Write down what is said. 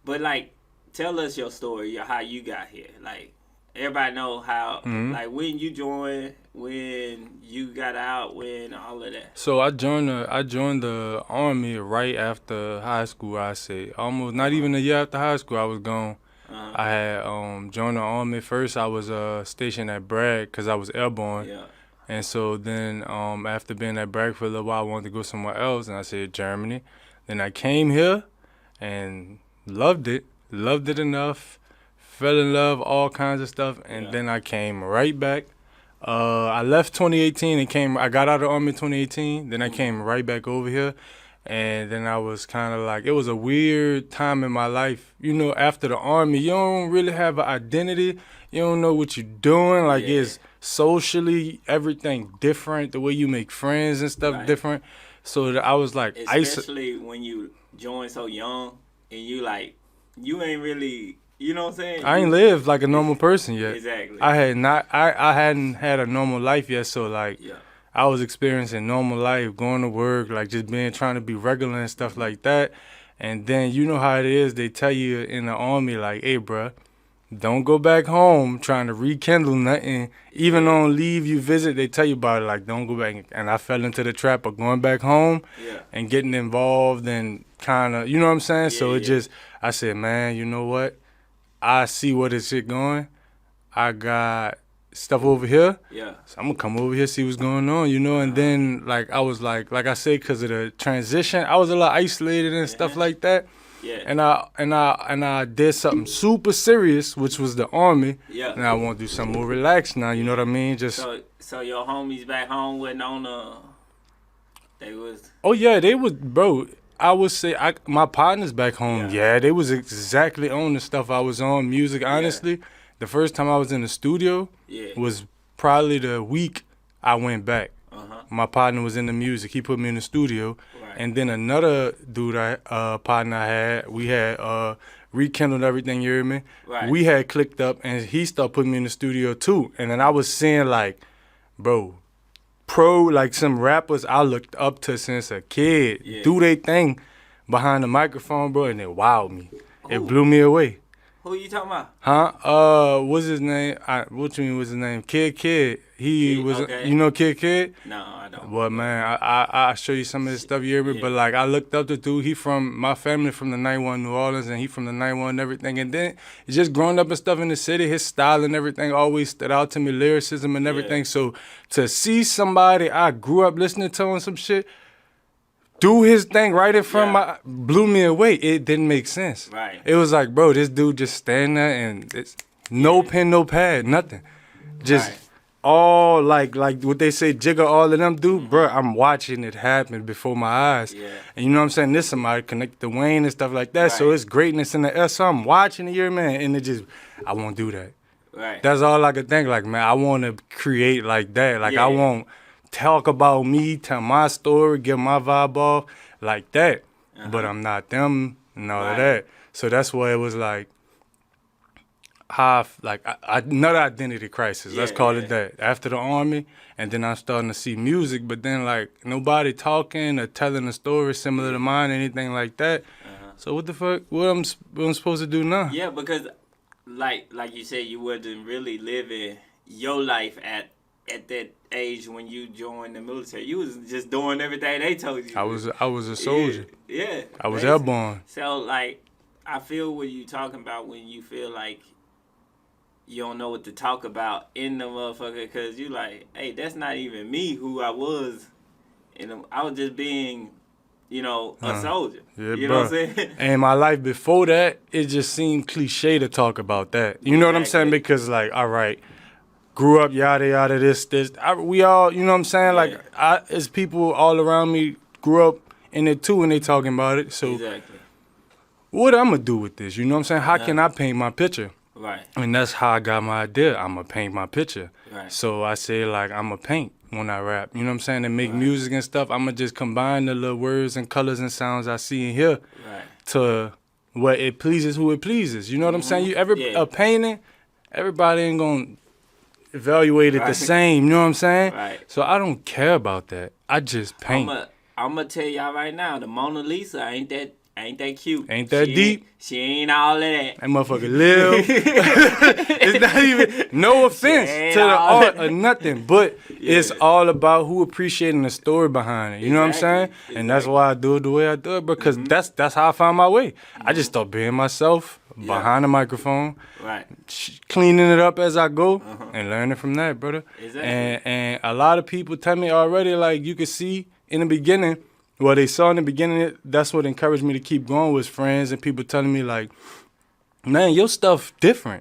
But like, tell us your story, how you got here. Like, everybody know how, like, when you joined, when you got out, when all of that. So I joined the army right after high school. I say almost not even a year after high school. I was gone. I had joined the army first. I was stationed at Bragg because I was airborne. Yeah. And so then after being at Bragg for a little while, I wanted to go somewhere else, and I said Germany. Then I came here and loved it enough, fell in love, all kinds of stuff, and then I came right back. I left 2018 and I got out of the army in 2018. Then I came right back over here, and then I was kind of like, it was a weird time in my life. You know, after the army, you don't really have an identity. You don't know what you're doing. Like, it's socially everything different. The way you make friends and stuff different. So I was like, especially when you join so young and you like, you ain't really, you know what I'm saying? I ain't lived like a normal person yet. Exactly. I hadn't had a normal life yet. So like, I was experiencing normal life, going to work, like just trying to be regular and stuff like that. And then you know how it is. They tell you in the army, like, hey, bruh, don't go back home trying to rekindle nothing. Even on leave you visit, they tell you about it, like, don't go back. And I fell into the trap of going back home and getting involved and kind of, you know what I'm saying? So it just, I said, man, you know what? I see where this shit going. I got stuff over here. Yeah. So I'm going to come over here, see what's going on, you know? And then, like, I was like I said, because of the transition, I was a lot isolated and stuff like that. Yeah. And I did something super serious, which was the army. Yeah. And I want to do something more relaxed now. You know what I mean? Just so your homies back home wasn't on they was. Oh yeah, they was, bro. I would say my partners back home. Yeah, they was exactly on the stuff I was on. Music, honestly, the first time I was in the studio was probably the week I went back. My partner was in the music. He put me in the studio. And then another dude, partner I had, we had rekindled everything, you hear me? Right. We had clicked up, and he started putting me in the studio too. And then I was seeing, like, bro, like some rappers I looked up to since a kid, do they thing behind the microphone, bro, and it wowed me. Ooh. It blew me away. Who you talking about? Huh? What's his name? What you mean, what's his name? Kid. He was, you know Kid? No, I don't. But man, I'll show you some of his stuff, you hear me? But like, I looked up the dude, my family from the 91 New Orleans, and he from the 91 and everything. And then, just growing up and stuff in the city, his style and everything always stood out to me, lyricism and everything. So to see somebody I grew up listening to on some shit, do his thing right in front blew me away. It didn't make sense. Right. It was like, bro, this dude just standing there and it's no pen, no pad, nothing. Just all like what they say, jigger all of them do, bro. I'm watching it happen before my eyes. Yeah. And you know what I'm saying? This somebody connected to Wayne and stuff like that. Right. So it's greatness in the air. So I'm watching it here, man, and it just, I won't do that. Right. That's all I could think. Like, man, I want to create like that. Like, I won't talk about me, tell my story, get my vibe off like that. But I'm not them and all of that. So that's why it was like, another identity crisis. Let's call it that. After the army, and then I'm starting to see music, but then like nobody talking or telling a story similar to mine, anything like that. So what the fuck? What I'm supposed to do now? Yeah, because like you said, you wasn't really living your life at that age when you joined the military. You was just doing everything they told you. I was a soldier. Yeah. I was airborne. So like, I feel what you talking about when you feel like you don't know what to talk about in the motherfucker, because you like, hey, that's not even me who I was. And I was just being, you know, a soldier. Yeah, you know what I'm saying? And my life before that, it just seemed cliche to talk about that. You know what I'm saying? Because like, all right, grew up, yada, this. We all, you know what I'm saying? Like, as people all around me grew up in it too, and they talking about it. So what I'm going to do with this? You know what I'm saying? How can I paint my picture? Right. And that's how I got my idea. I'm going to paint my picture. Right. So I say, like, I'm going to paint when I rap. You know what I'm saying? And make music and stuff. I'm going to just combine the little words and colors and sounds I see in here to what it pleases who it pleases. You know what I'm saying? A painting, everybody ain't going to evaluate it the same. You know what I'm saying? Right. So I don't care about that. I just paint. I'm going to tell y'all right now, the Mona Lisa ain't Ain't that cute. Ain't that deep. She ain't all of that. That motherfucker live. It's not even, no offense to the art or nothing, but it's all about who appreciating the story behind it. You know what I'm saying? Exactly. And that's why I do it the way I do it, because that's how I found my way. I just start being myself behind the microphone, right, cleaning it up as I go, and learning from that, brother. Exactly. And a lot of people tell me already, like, you could see in the beginning, what they saw in the beginning, that's what encouraged me to keep going, was friends and people telling me, like, man, your stuff different.